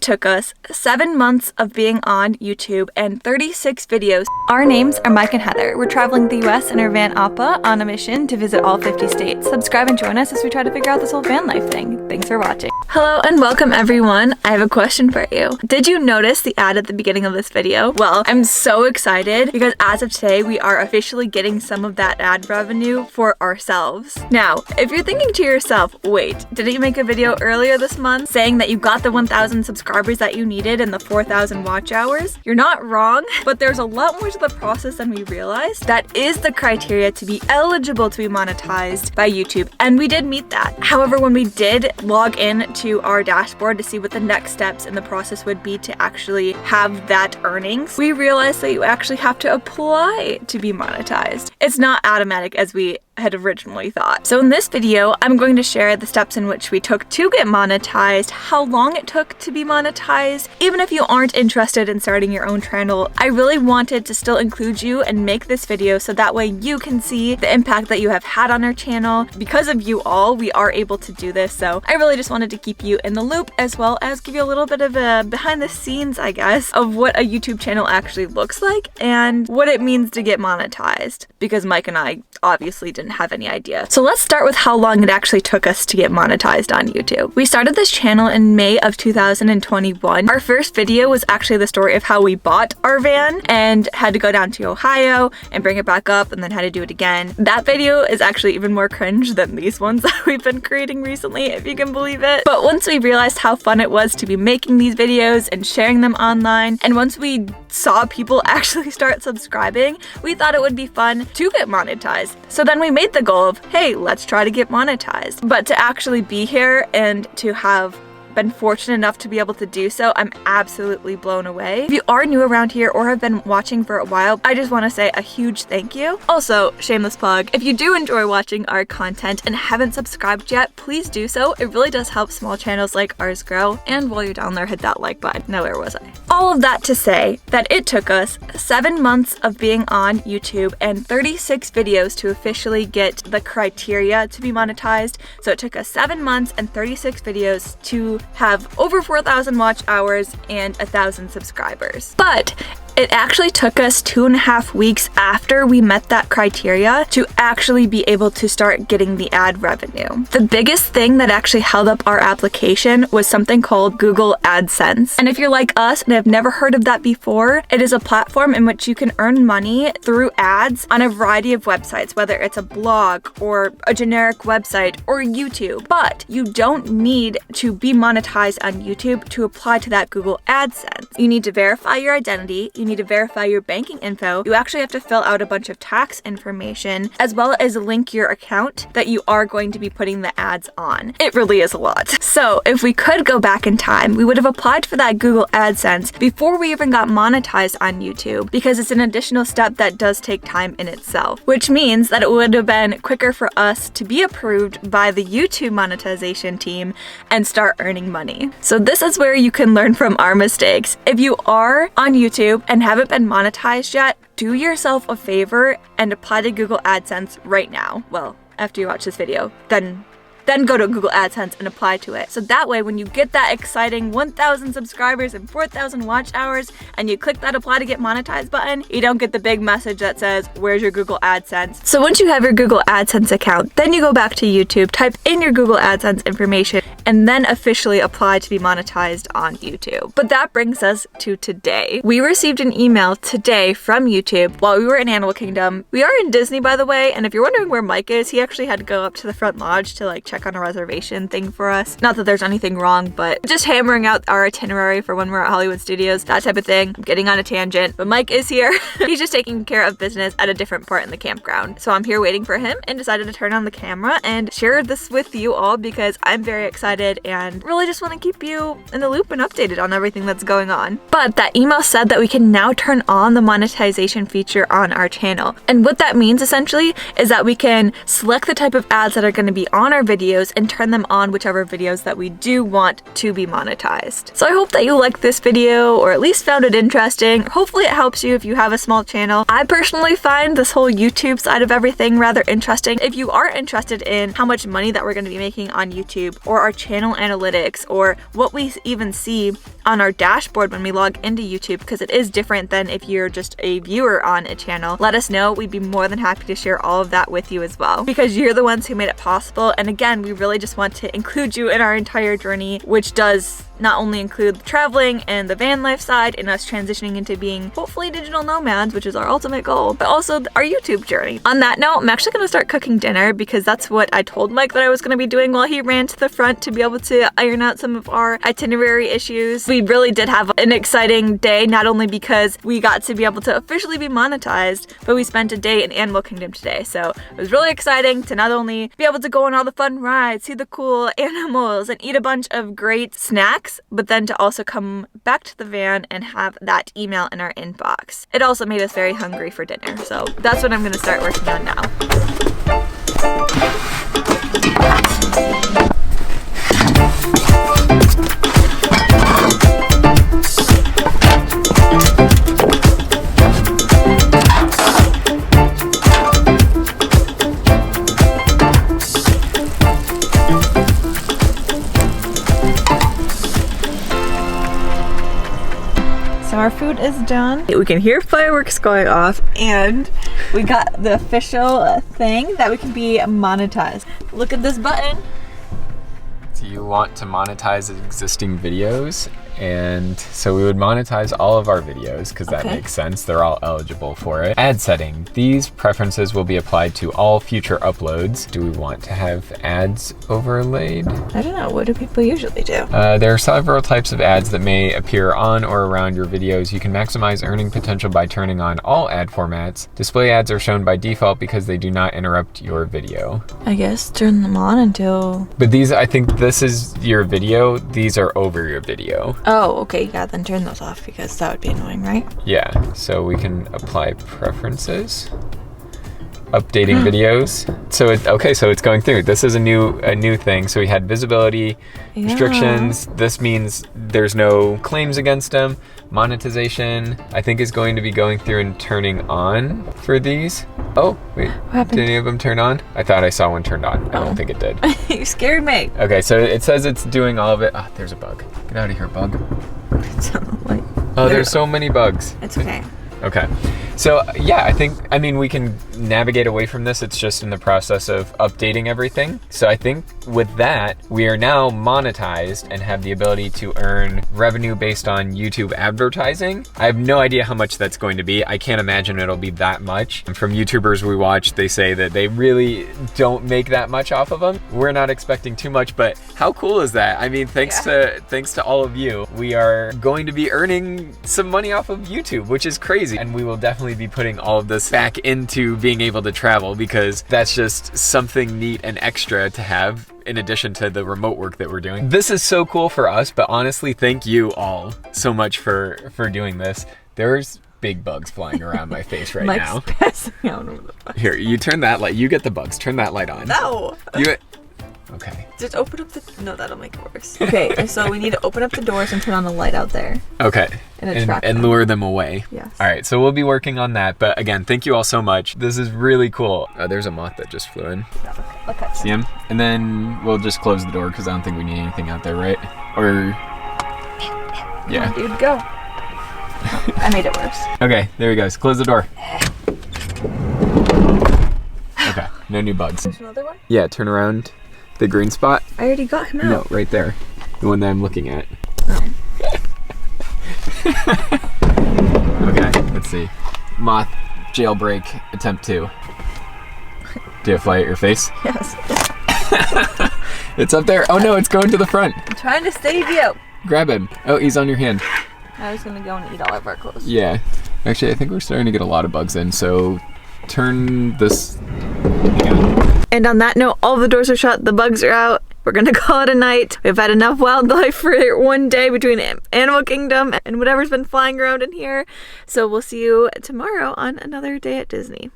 took us 7 months of being on YouTube and 36 videos. Our names are Mike and Heather. We're traveling the US in our van Appa on a mission to visit all 50 states. Subscribe and join us as we try to figure out this whole van life thing. Thanks for watching. Hello and welcome everyone. I have a question for you. Did you notice the ad at the beginning of this video? Well, I'm so excited because as of today, we are officially getting some of that ad revenue for ourselves. Now, if you're thinking to yourself, wait, didn't you make a video earlier this month saying that you got the 1,000 subscribers that you needed and the 4,000 watch hours? You're not wrong, but there's a lot more to the process than we realized. That is the criteria to be eligible to be monetized by YouTube, and we did meet that. However, when we did log in to our dashboard to see what the next steps in the process would be to actually have that earnings, we realized that you actually have to apply to be monetized. It's not automatic as we had originally thought. So in this video, I'm going to share the steps in which we took to get monetized, how long it took to be monetized. Even if you aren't interested in starting your own channel, I really wanted to still include you and make this video so that way you can see the impact that you have had on our channel. Because of you all, we are able to do this. So I really just wanted to keep you in the loop as well as give you a little bit of a behind the scenes, I guess, of what a YouTube channel actually looks like and what it means to get monetized, because Mike and I obviously didn't have any idea. So let's start with how long it actually took us to get monetized on YouTube. We started this channel in May of 2021. Our first video was actually the story of how we bought our van and had to go down to Ohio and bring it back up and then had to do it again. That video is actually even more cringe than these ones that we've been creating recently, if you can believe it. But once we realized how fun it was to be making these videos and sharing them online, and once we saw people actually start subscribing, we thought it would be fun to get monetized. So then we made the goal of, hey, let's try to get monetized. But to actually be here and to have been fortunate enough to be able to do so, I'm absolutely blown away. If you are new around here or have been watching for a while, I just want to say a huge thank you. Also, shameless plug, if you do enjoy watching our content and haven't subscribed yet, please do so. It really does help small channels like ours grow. And while you're down there, hit that like button. Now, where was I? All of that to say that it took us 7 months of being on YouTube and 36 videos to officially get the criteria to be monetized. So it took us 7 months and 36 videos to have over 4,000 watch hours and 1,000 subscribers. But it actually took us 2.5 weeks after we met that criteria to actually be able to start getting the ad revenue. The biggest thing that actually held up our application was something called Google AdSense. And if you're like us and have never heard of that before, it is a platform in which you can earn money through ads on a variety of websites, whether it's a blog or a generic website or YouTube. But you don't need to be monetized on YouTube to apply to that Google AdSense. You need to verify your identity. You need to verify your banking info. You actually have to fill out a bunch of tax information as well as link your account that you are going to be putting the ads on. It really is a lot. So if we could go back in time, we would have applied for that Google AdSense before we even got monetized on YouTube, because it's an additional step that does take time in itself, which means that it would have been quicker for us to be approved by the YouTube monetization team and start earning money. So this is where you can learn from our mistakes. If you are on YouTube and haven't been monetized yet, do yourself a favor and apply to Google AdSense right now. Well, after you watch this video, then go to Google AdSense and apply to it. So that way, when you get that exciting 1,000 subscribers and 4,000 watch hours and you click that apply to get monetized button, you don't get the big message that says, where's your Google AdSense? So once you have your Google AdSense account, then you go back to YouTube, type in your Google AdSense information, and then officially apply to be monetized on YouTube. But that brings us to today. We received an email today from YouTube while we were in Animal Kingdom. We are in Disney, by the way, and if you're wondering where Mike is, he actually had to go up to the front lodge to check on a reservation thing for us. Not that there's anything wrong, but just hammering out our itinerary for when we're at Hollywood Studios, that type of thing. I'm getting on a tangent, but Mike is here. He's just taking care of business at a different part in the campground. So I'm here waiting for him and decided to turn on the camera and share this with you all because I'm very excited and really just want to keep you in the loop and updated on everything that's going on. But that email said that we can now turn on the monetization feature on our channel. And what that means essentially is that we can select the type of ads that are going to be on our videos and turn them on whichever videos that we do want to be monetized. So I hope that you liked this video or at least found it interesting. Hopefully it helps you if you have a small channel. I personally find this whole YouTube side of everything rather interesting. If you are interested in how much money that we're going to be making on YouTube or our channel analytics or what we even see on our dashboard when we log into YouTube, because it is different than if you're just a viewer on a channel. Let us know. We'd be more than happy to share all of that with you as well, because you're the ones who made it possible. And again, we really just want to include you in our entire journey, which does not only include the traveling and the van life side and us transitioning into being hopefully digital nomads, which is our ultimate goal, but also our YouTube journey. On that note, I'm actually going to start cooking dinner, because that's what I told Mike that I was going to be doing while he ran to the front to be able to iron out some of our itinerary issues. We really did have an exciting day, not only because we got to be able to officially be monetized, but we spent a day in Animal Kingdom today. So it was really exciting to not only be able to go on all the fun rides, see the cool animals, and eat a bunch of great snacks, but then to also come back to the van and have that email in our inbox. It also made us very hungry for dinner, so that's what I'm going to start working on now. So our food is done. We can hear fireworks going off, and we got the official thing that we can be monetized. Look at this button. Do you want to monetize existing videos? And so we would monetize all of our videos, because that makes sense. They're all eligible for it. Ad setting. These preferences will be applied to all future uploads. Do we want to have ads overlaid? I don't know. What do people usually do? There are several types of ads that may appear on or around your videos. You can maximize earning potential by turning on all ad formats. Display ads are shown by default because they do not interrupt your video. I guess turn them on until... But these, I think this is your video. These are over your video. Oh, okay, yeah, then turn those off, because that would be annoying, right? Yeah, so we can apply preferences, updating videos. So so it's going through. This is a new thing. So we had visibility restrictions. This means there's no claims against them. Monetization, I think, is going to be going through and turning on for these. Oh, wait, what happened? Did any of them turn on? I thought I saw one turned on. I don't think it did. You scared me. Okay, so it says it's doing all of it. Ah, there's a bug. Get out of here, bug. It's on the light. Oh, there's so many bugs. It's okay. Okay. So yeah, I mean, we can navigate away from this. It's just in the process of updating everything. So I think with that, we are now monetized and have the ability to earn revenue based on YouTube advertising. I have no idea how much that's going to be. I can't imagine it'll be that much. And from YouTubers we watch, they say that they really don't make that much off of them. We're not expecting too much, but how cool is that? I mean, thanks to all of you, we are going to be earning some money off of YouTube, which is crazy. And we will definitely be putting all of this back into being able to travel, because that's just something neat and extra to have in addition to the remote work that we're doing. This is so cool for us, but honestly, thank you all so much for doing this. There's big bugs flying around my face right now. Mike's passing out over the bugs. Here, you turn that light. You get the bugs. Turn that light on. No. Okay. Just open up the... No, that'll make it worse. Okay, so we need to open up the doors and turn on the light out there. Okay. And lure them away. Yes. All right, so we'll be working on that. But again, thank you all so much. This is really cool. Oh, there's a moth that just flew in. Okay. See him? And then we'll just close the door, because I don't think we need anything out there, right? Or... Yeah. Dude, go. I made it worse. Okay, there he goes. Close the door. Okay, no new bugs. There's another one? Yeah, turn around. The green spot? I already got him out. No, right there. The one that I'm looking at. Oh. Okay, let's see. Moth jailbreak attempt 2. Do you fly at your face? Yes. It's up there. Oh no, it's going to the front. I'm trying to save you. Grab him. Oh, he's on your hand. I was gonna go and eat all of our clothes. Yeah. Actually, I think we're starting to get a lot of bugs in, so turn this... And on that note, all the doors are shut, the bugs are out. We're gonna call it a night. We've had enough wildlife for one day between Animal Kingdom and whatever's been flying around in here. So we'll see you tomorrow on another day at Disney.